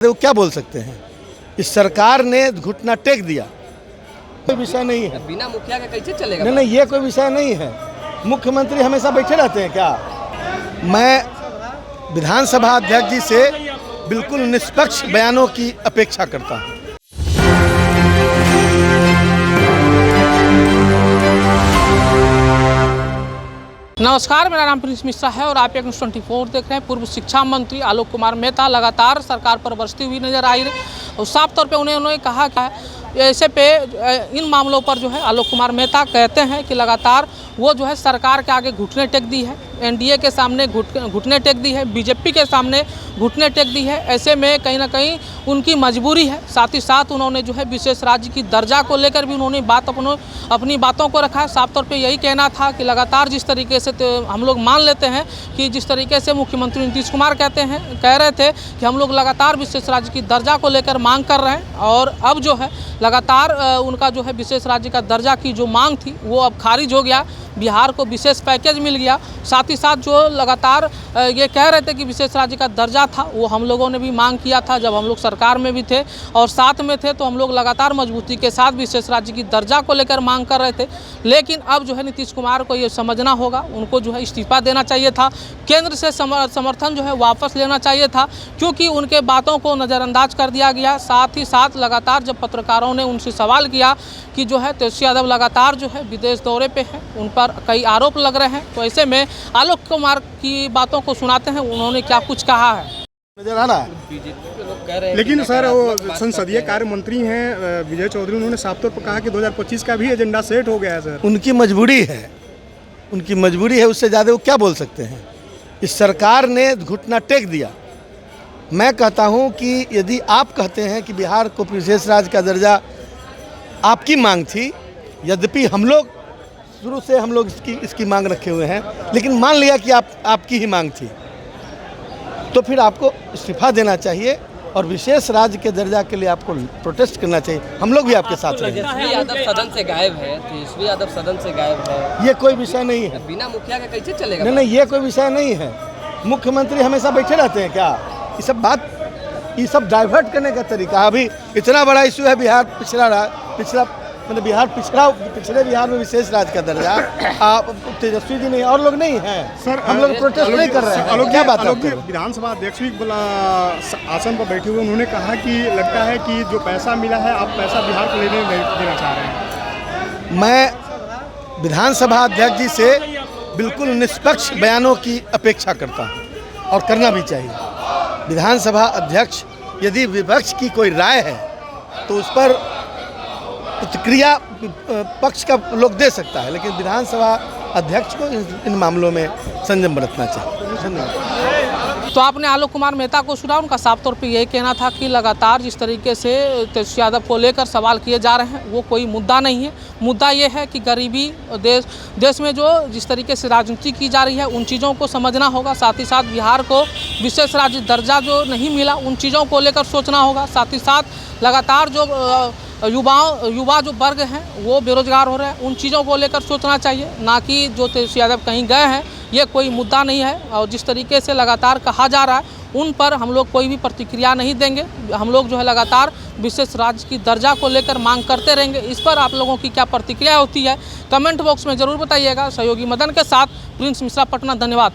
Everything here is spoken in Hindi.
वो क्या बोल सकते हैं। इस सरकार ने घुटना टेक दिया, कोई विषय नहीं है। बिना मुखिया के कैसे चलेगा? नहीं, ये कोई विषय नहीं है। मुख्यमंत्री हमेशा बैठे रहते हैं क्या? मैं विधानसभा अध्यक्ष जी से बिल्कुल निष्पक्ष बयानों की अपेक्षा करता हूँ। नमस्कार, मेरा नाम प्रिंस मिश्रा है और आप एक न्यूज़ 24 देख रहे हैं। पूर्व शिक्षा मंत्री आलोक कुमार मेहता लगातार सरकार पर बरसती हुई नजर आई और साफ तौर पे उन्होंने कहा कि ऐसे पे इन मामलों पर जो है आलोक कुमार मेहता कहते हैं कि लगातार वो जो है सरकार के आगे घुटने टेक दी है, एनडीए के सामने घुटने टेक दी है, बीजेपी के सामने घुटने टेक दी है। ऐसे में कहीं ना कहीं उनकी मजबूरी है। साथ ही साथ उन्होंने जो है विशेष राज्य की दर्जा को लेकर भी उन्होंने अपनी बातों को रखा है। साफ तौर पे यही कहना था कि लगातार जिस तरीके से हम लोग मान लेते हैं कि जिस तरीके से मुख्यमंत्री नीतीश कुमार कह रहे थे कि हम लोग लगातार विशेष राज्य की दर्जा को लेकर मांग कर रहे हैं और अब जो है लगातार उनका जो है विशेष राज्य का दर्जा की जो मांग थी वो अब खारिज हो गया। बिहार को विशेष पैकेज मिल गया। साथ ही साथ जो लगातार ये कह रहे थे कि विशेष राज्य का दर्जा था वो हम लोगों ने भी मांग किया था जब हम लोग सरकार में भी थे और साथ में थे, तो हम लोग लगातार मजबूती के साथ विशेष राज्य की दर्जा को लेकर मांग कर रहे थे। लेकिन अब जो है नीतीश कुमार को ये समझना होगा, उनको जो है इस्तीफा देना चाहिए था, केंद्र से समर्थन जो है वापस लेना चाहिए था, क्योंकि उनके बातों को नज़रअंदाज कर दिया गया। साथ ही साथ लगातार जब पत्रकारों ने उनसे सवाल किया कि जो है तेजस्वी यादव लगातार जो है विदेश दौरे पे हैं, उन पर कई आरोप लग रहे हैं, तो ऐसे में आलोक कुमार की बातों को सुनाते हैं उन्होंने क्या कुछ कहा है। नजर आ रहा है बीजेपी के लोग कह रहे हैं, लेकिन सर वो संसदीय कार्य मंत्री हैं विजय चौधरी, उन्होंने साफ तौर पर कहा कि 2025 का भी एजेंडा सेट हो गया है। सर उनकी मजबूरी है, उनकी मजबूरी है, उससे ज़्यादा वो क्या बोल सकते हैं। इस सरकार ने घुटना टेक दिया। मैं कहता हूं कि यदि आप कहते हैं कि बिहार को विशेष राज्य का दर्जा आपकी मांग थी, यद्यपि हम लोग शुरू से इसकी मांग रखे हुए हैं, लेकिन मान लिया कि आपकी ही मांग थी, तो फिर आपको इस्तीफा देना चाहिए और विशेष राज्य के दर्जा के लिए आपको प्रोटेस्ट करना चाहिए। हम लोग भी आपके साथ हैं। तेजस्वी यादव सदन से गायब है, तेजस्वी यादव सदन से गायब है, ये कोई विषय नहीं है। बिना मुखिया के कैसे चलेगा? नहीं, ये कोई विषय नहीं है। मुख्यमंत्री हमेशा बैठे रहते हैं क्या? ये सब डाइवर्ट करने का तरीका। अभी इतना बड़ा इशू है बिहार पिछड़े बिहार में विशेष राज्य का दर्जा, आप तेजस्वी जी नहीं और लोग नहीं हैं। सर हम लोग प्रोटेस्ट नहीं कर रहे हैं। क्या बात है? विधानसभा अध्यक्ष भी आसन पर बैठे हुए, उन्होंने कहा कि लगता है कि जो पैसा मिला है आप पैसा बिहार को देना चाह रहे हैं। मैं विधानसभा अध्यक्ष जी से बिल्कुल निष्पक्ष बयानों की अपेक्षा करता हूँ और करना भी चाहिए। विधानसभा अध्यक्ष यदि विपक्ष की कोई राय है तो उस पर प्रतिक्रिया पक्ष का लोग दे सकता है, लेकिन विधानसभा अध्यक्ष को इन मामलों में संयम बरतना चाहिए। धन्यवाद। तो आपने आलोक कुमार मेहता को सुना, उनका साफ तौर पे यही कहना था कि लगातार जिस तरीके से तेजस्वी यादव को लेकर सवाल किए जा रहे हैं वो कोई मुद्दा नहीं है। मुद्दा ये है कि गरीबी देश में जो जिस तरीके से राजनीति की जा रही है उन चीज़ों को समझना होगा। साथ ही साथ बिहार को विशेष राज्य दर्जा जो नहीं मिला उन चीज़ों को लेकर सोचना होगा। साथ ही साथ लगातार जो युवा जो वर्ग हैं वो बेरोजगार हो रहे हैं, उन चीज़ों को लेकर सोचना चाहिए, ना कि जो तेजस्वी यादव कहीं गए हैं ये कोई मुद्दा नहीं है। और जिस तरीके से लगातार कहा जा रहा है उन पर हम लोग कोई भी प्रतिक्रिया नहीं देंगे। हम लोग जो है लगातार विशेष राज्य की दर्जा को लेकर मांग करते रहेंगे। इस पर आप लोगों की क्या प्रतिक्रिया होती है कमेंट बॉक्स में ज़रूर बताइएगा। सहयोगी मदन के साथ प्रिंस मिश्रा, पटना। धन्यवाद।